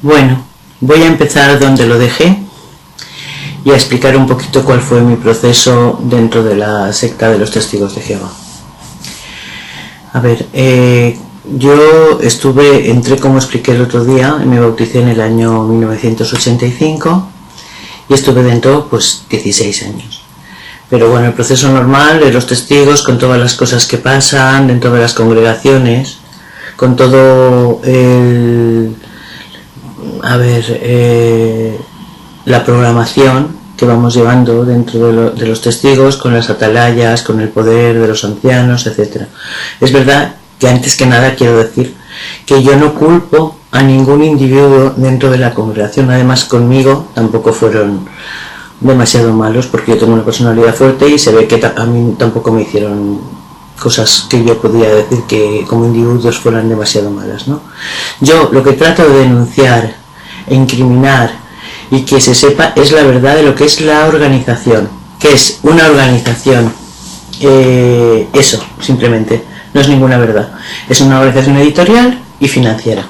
Bueno, voy a empezar donde lo dejé y a explicar un poquito cuál fue mi proceso dentro de la secta de los Testigos de Jehová. A ver, yo entré como expliqué el otro día, me bauticé en el año 1985 y estuve dentro pues 16 años. Pero bueno, el proceso normal de los testigos, con todas las cosas que pasan dentro de las congregaciones, con todo la programación que vamos llevando dentro de los testigos, con las atalayas, con el poder de los ancianos, etc. Es verdad que antes que nada quiero decir que yo no culpo a ningún individuo dentro de la congregación. Además, conmigo tampoco fueron demasiado malos, porque yo tengo una personalidad fuerte y se ve que a mí tampoco me hicieron cosas que yo podía decir que como individuos fueran demasiado malas, ¿no? Yo lo que trato de denunciar e incriminar y que se sepa es la verdad de lo que es la organización, que es una organización, eso, simplemente, no es ninguna verdad, es una organización editorial y financiera.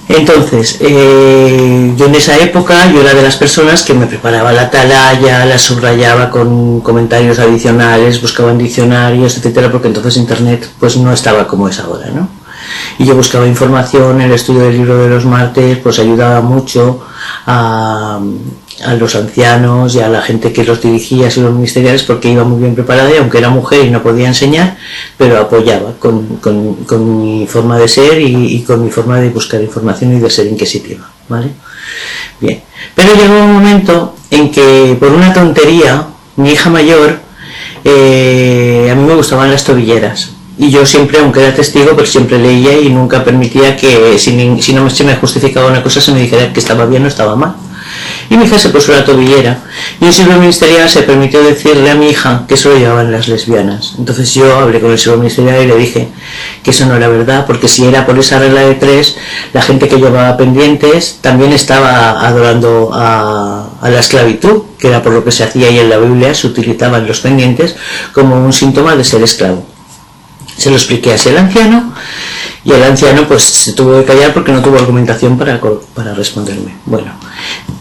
Entonces, yo en esa época, yo era de las personas que me preparaba la atalaya, la subrayaba con comentarios adicionales, buscaba en diccionarios, etcétera, porque entonces internet pues no estaba como es ahora, ¿no? Y yo buscaba información, el estudio del libro de los martes pues ayudaba mucho a los ancianos y a la gente que los dirigía, a los ministeriales, porque iba muy bien preparada y aunque era mujer y no podía enseñar, pero apoyaba con mi forma de ser y con mi forma de buscar información y de ser inquisitiva, ¿vale? Bien, pero llegó un momento en que por una tontería, mi hija mayor, a mí me gustaban las tobilleras. Y yo siempre, aunque era testigo, pues siempre leía y nunca permitía que, si no se me justificaba una cosa, se me dijera que estaba bien o estaba mal. Y mi hija se puso la tobillera y un siervo ministerial se permitió decirle a mi hija que eso lo llevaban las lesbianas. Entonces yo hablé con el siervo ministerial y le dije que eso no era verdad, porque si era por esa regla de 3, la gente que llevaba pendientes también estaba adorando a la esclavitud, que era por lo que se hacía, y en la Biblia se utilizaban los pendientes como un síntoma de ser esclavo. Se lo expliqué así al anciano y el anciano pues se tuvo que callar porque no tuvo argumentación para responderme. Bueno,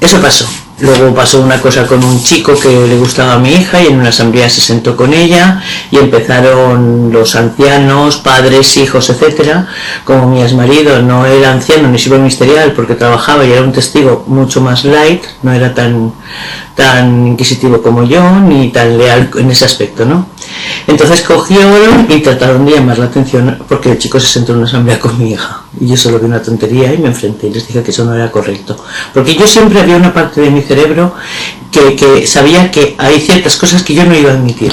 eso pasó. Luego pasó una cosa con un chico que le gustaba a mi hija y en una asamblea se sentó con ella y empezaron los ancianos, padres, hijos, etcétera. Como mi exmarido no era anciano ni siervo ministerial porque trabajaba y era un testigo mucho más light, no era tan inquisitivo como yo ni tan leal en ese aspecto, ¿no? Entonces cogieron y trataron de llamar la atención porque el chico se sentó en una asamblea con mi hija y yo solo vi una tontería y me enfrenté y les dije que eso no era correcto, porque yo siempre había una parte de mi cerebro que sabía que hay ciertas cosas que yo no iba a admitir.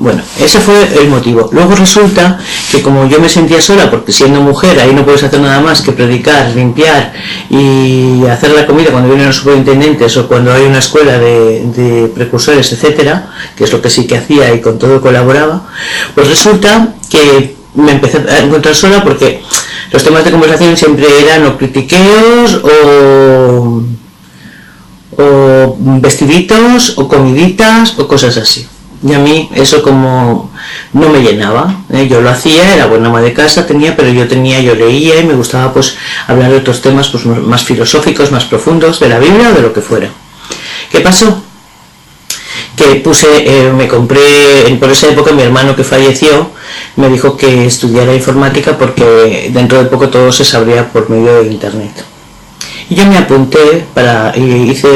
Bueno, ese fue el motivo. Luego resulta que como yo me sentía sola, porque siendo mujer ahí no puedes hacer nada más que predicar, limpiar y hacer la comida cuando vienen los superintendentes o cuando hay una escuela de precursores, etcétera, que es lo que sí que hacía y con todo colaboraba, pues resulta que me empecé a encontrar sola porque los temas de conversación siempre eran o critiqueos o vestiditos o comiditas o cosas así. Y a mí eso como no me llenaba, yo lo hacía, era buena ama de casa, pero yo leía y me gustaba pues hablar de otros temas pues más filosóficos, más profundos, de la Biblia o de lo que fuera. ¿Qué pasó? Que me compré, por esa época mi hermano que falleció me dijo que estudiara informática porque dentro de poco todo se sabría por medio de internet. Y yo me apunté hice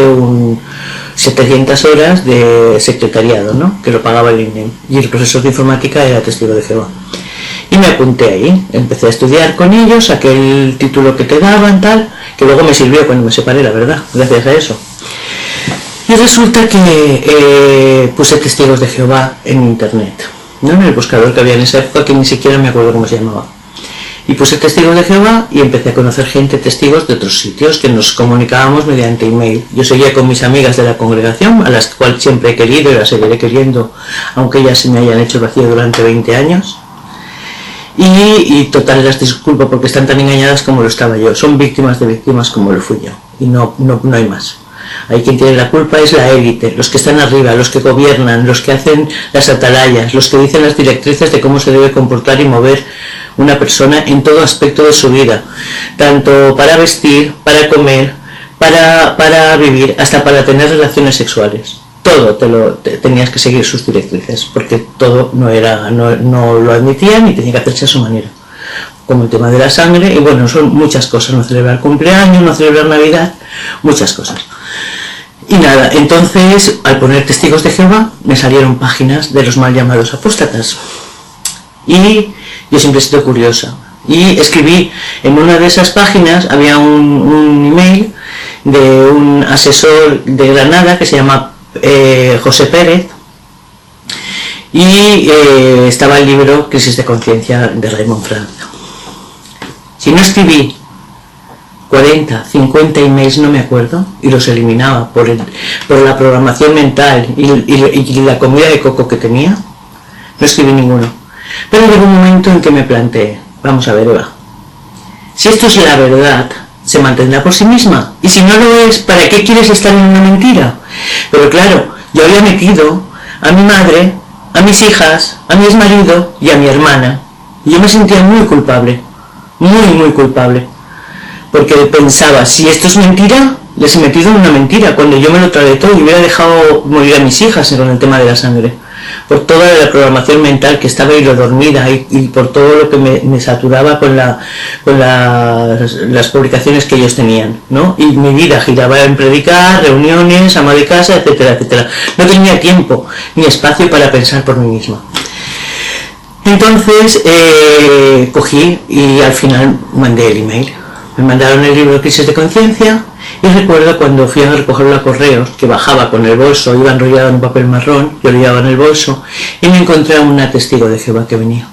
700 horas de secretariado, ¿no? Que lo pagaba el INEM, y el profesor de informática era testigo de Jehová. Y me apunté ahí, empecé a estudiar con ellos, saqué el título que te daban, tal, que luego me sirvió cuando me separé, la verdad, gracias a eso. Y resulta que puse Testigos de Jehová en internet, ¿no? En el buscador que había en esa época, que ni siquiera me acuerdo cómo se llamaba. Y puse Testigos de Jehová y empecé a conocer gente, testigos de otros sitios, que nos comunicábamos mediante email. Yo seguía con mis amigas de la congregación, a las cuales siempre he querido y las seguiré queriendo, aunque ellas se me hayan hecho vacío durante 20 años. Y total, las disculpo porque están tan engañadas como lo estaba yo. Son víctimas de víctimas como lo fui yo. Y no hay más. Ahí quien tiene la culpa es la élite, los que están arriba, los que gobiernan, los que hacen las atalayas, los que dicen las directrices de cómo se debe comportar y mover una persona en todo aspecto de su vida, tanto para vestir, para comer, para vivir, hasta para tener relaciones sexuales. Todo tenías que seguir sus directrices, porque todo no lo admitían y tenía que hacerse a su manera. Como el tema de la sangre, y bueno, son muchas cosas, no celebrar cumpleaños, no celebrar Navidad, muchas cosas. Y nada, entonces, al poner Testigos de Jehová, me salieron páginas de los mal llamados apóstatas. Y yo siempre he sido curiosa. Y escribí, en una de esas páginas, había un email de un asesor de Granada que se llama José Pérez, y estaba el libro Crisis de Conciencia de Raymond Francia. Si no escribí 40, 50 emails, no me acuerdo, y los eliminaba por la programación mental y la comida de coco que tenía, no escribí ninguno. Pero llegó un momento en que me planteé, vamos a ver, Eva, si esto es la verdad, se mantendrá por sí misma, y si no lo es, ¿para qué quieres estar en una mentira? Pero claro, yo había metido a mi madre, a mis hijas, a mi exmarido y a mi hermana, y yo me sentía muy culpable, muy culpable, porque pensaba, si esto es mentira, les he metido en una mentira, cuando yo me lo tragué todo y hubiera dejado morir a mis hijas con el tema de la sangre, por toda la programación mental que estaba ahí dormida y por todo lo que me saturaba con las publicaciones que ellos tenían, ¿no? Y mi vida giraba en predicar, reuniones, ama de casa, etcétera, etcétera. No tenía tiempo ni espacio para pensar por mí misma. Entonces cogí y al final mandé el email. Me mandaron el libro Crisis de Conciencia, y recuerdo cuando fui a recogerlo a correos, que bajaba con el bolso, iba enrollado en un papel marrón, yo lo llevaba en el bolso, y me encontré a una testigo de Jehová que venía.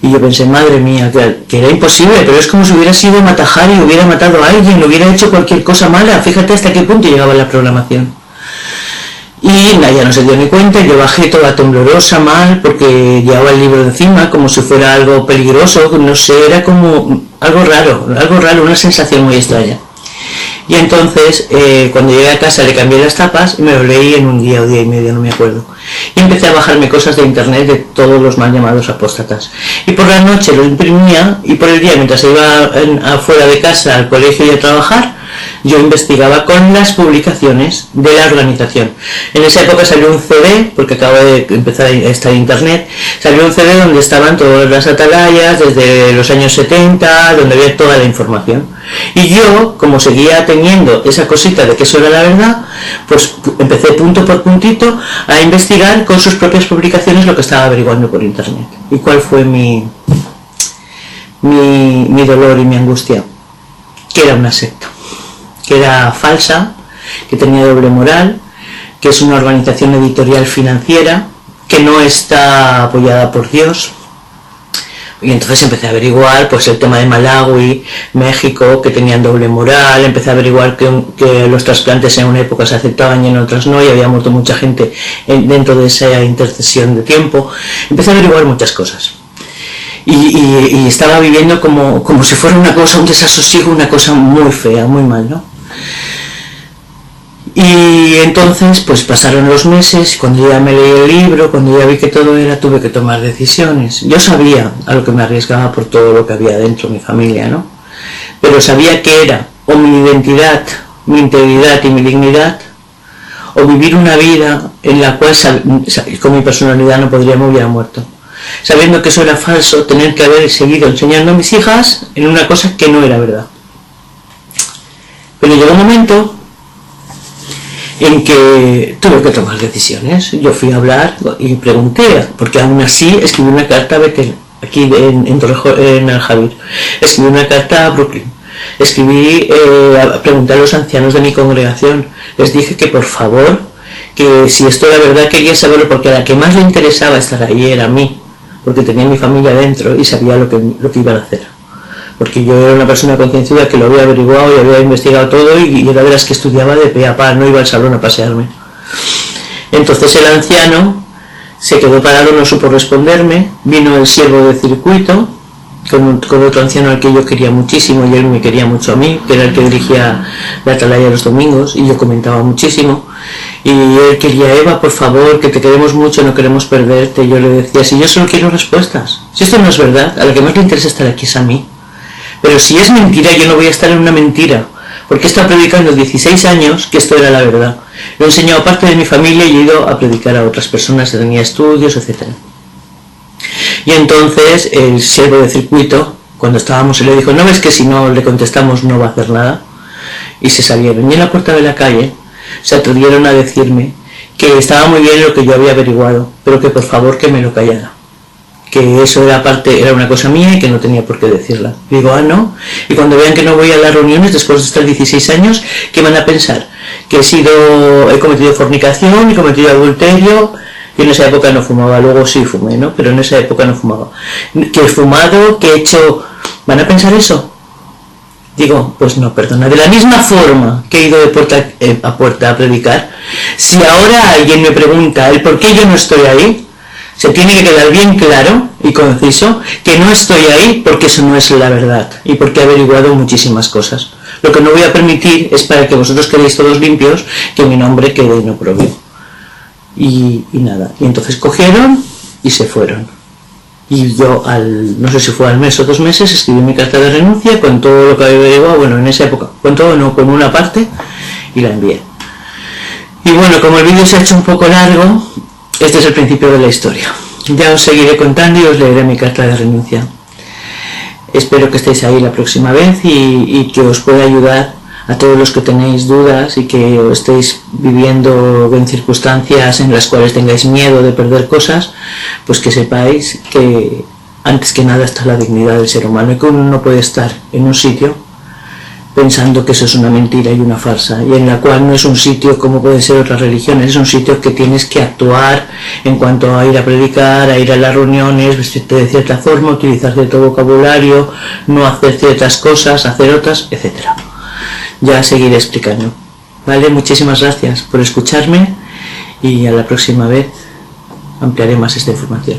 Y yo pensé, madre mía, que era imposible, pero es como si hubiera sido Matajari y hubiera matado a alguien, hubiera hecho cualquier cosa mala. Fíjate hasta qué punto llegaba la programación. Y ya no se dio ni cuenta, yo bajé toda temblorosa, mal, porque llevaba el libro encima, como si fuera algo peligroso, no sé, era como algo raro, una sensación muy extraña. Y entonces, cuando llegué a casa le cambié las tapas y me lo leí en un día o día y medio, no me acuerdo. Y empecé a bajarme cosas de internet de todos los mal llamados apóstatas. Y por la noche lo imprimía, y por el día, mientras iba afuera de casa al colegio y a trabajar, yo investigaba con las publicaciones de la organización. En esa época salió un CD, porque acabo de empezar a estar en internet, salió un CD donde estaban todas las atalayas desde los años 70, donde había toda la información. Y yo, como seguía teniendo esa cosita de que eso era la verdad, pues empecé punto por puntito a investigar con sus propias publicaciones lo que estaba averiguando por internet. ¿Y cuál fue mi dolor y mi angustia? Que era una secta, que era falsa, que tenía doble moral, que es una organización editorial financiera, que no está apoyada por Dios. Y entonces empecé a averiguar pues el tema de Malawi, México, que tenían doble moral. Empecé a averiguar que los trasplantes en una época se aceptaban y en otras no, y había muerto mucha gente dentro de esa intercesión de tiempo. Empecé a averiguar muchas cosas. Y estaba viviendo como si fuera una cosa, un desasosiego, una cosa muy fea, muy mal, ¿no? Y entonces pues pasaron los meses, cuando ya me leí el libro, cuando ya vi que todo era, tuve que tomar decisiones. Yo sabía a lo que me arriesgaba por todo lo que había dentro, mi familia, ¿no? Pero sabía que era o mi identidad, mi integridad y mi dignidad, o vivir una vida en la cual con mi personalidad no podría, me hubiera muerto. Sabiendo que eso era falso, tener que haber seguido enseñando a mis hijas en una cosa que no era verdad. Pero llegó un momento en que tuve que tomar decisiones. Yo fui a hablar y pregunté, porque aún así escribí una carta a Betel, aquí en Aljavín, escribí una carta a Brooklyn, pregunté a los ancianos de mi congregación, les dije que por favor, que si esto era verdad quería saberlo, porque a la que más le interesaba estar ahí era a mí, porque tenía mi familia dentro y sabía lo que iban a hacer. Porque yo era una persona concienciada que lo había averiguado y había investigado todo, y era de las que estudiaba de pe a pa, no iba al salón a pasearme. Entonces el anciano se quedó parado, no supo responderme. Vino el siervo de circuito, con otro anciano al que yo quería muchísimo y él me quería mucho a mí, que era el que dirigía la atalaya los domingos, y yo comentaba muchísimo, y él quería: Eva, por favor, que te queremos mucho, no queremos perderte. Y yo le decía: si yo solo quiero respuestas, si esto no es verdad, a la que más le interesa estar aquí es a mí, pero si es mentira, yo no voy a estar en una mentira, porque he estado predicando 16 años que esto era la verdad. Lo he enseñado a parte de mi familia y he ido a predicar a otras personas, tenía estudios, etc. Y entonces el servo de circuito, cuando estábamos, él le dijo: ¿no ves que si no le contestamos no va a hacer nada? Y se salieron, y en la puerta de la calle se atrevieron a decirme que estaba muy bien lo que yo había averiguado, pero que por favor que me lo callara, que eso era una cosa mía y que no tenía por qué decirla. Y digo: ah, no. Y cuando vean que no voy a las reuniones después de estar 16 años, ¿qué van a pensar? Que he cometido fornicación, he cometido adulterio. Yo en esa época no fumaba, luego sí fumé, ¿no? Pero en esa época no fumaba. Que he fumado, que he hecho... ¿Van a pensar eso? Digo: pues no, perdona. De la misma forma que he ido de puerta a puerta a predicar, si ahora alguien me pregunta el por qué yo no estoy ahí, se tiene que quedar bien claro y conciso que no estoy ahí porque eso no es la verdad y porque he averiguado muchísimas cosas. Lo que no voy a permitir es, para que vosotros quedéis todos limpios, que mi nombre quede inoprobio. Y nada, y entonces cogieron y se fueron. Y yo, no sé si fue al mes o 2 meses, escribí mi carta de renuncia con todo lo que había averiguado, bueno, en esa época, con todo, no, con una parte, y la envié. Y bueno, como el vídeo se ha hecho un poco largo, este es el principio de la historia. Ya os seguiré contando y os leeré mi carta de renuncia. Espero que estéis ahí la próxima vez y que os pueda ayudar a todos los que tenéis dudas y que estéis viviendo en circunstancias en las cuales tengáis miedo de perder cosas, pues que sepáis que antes que nada está la dignidad del ser humano y que uno no puede estar en un sitio pensando que eso es una mentira y una farsa, y en la cual no es un sitio como pueden ser otras religiones, es un sitio que tienes que actuar en cuanto a ir a predicar, a ir a las reuniones, vestirte de cierta forma, utilizar cierto vocabulario, no hacer ciertas cosas, hacer otras, etc. Ya seguiré explicando. Vale, muchísimas gracias por escucharme y a la próxima vez ampliaré más esta información.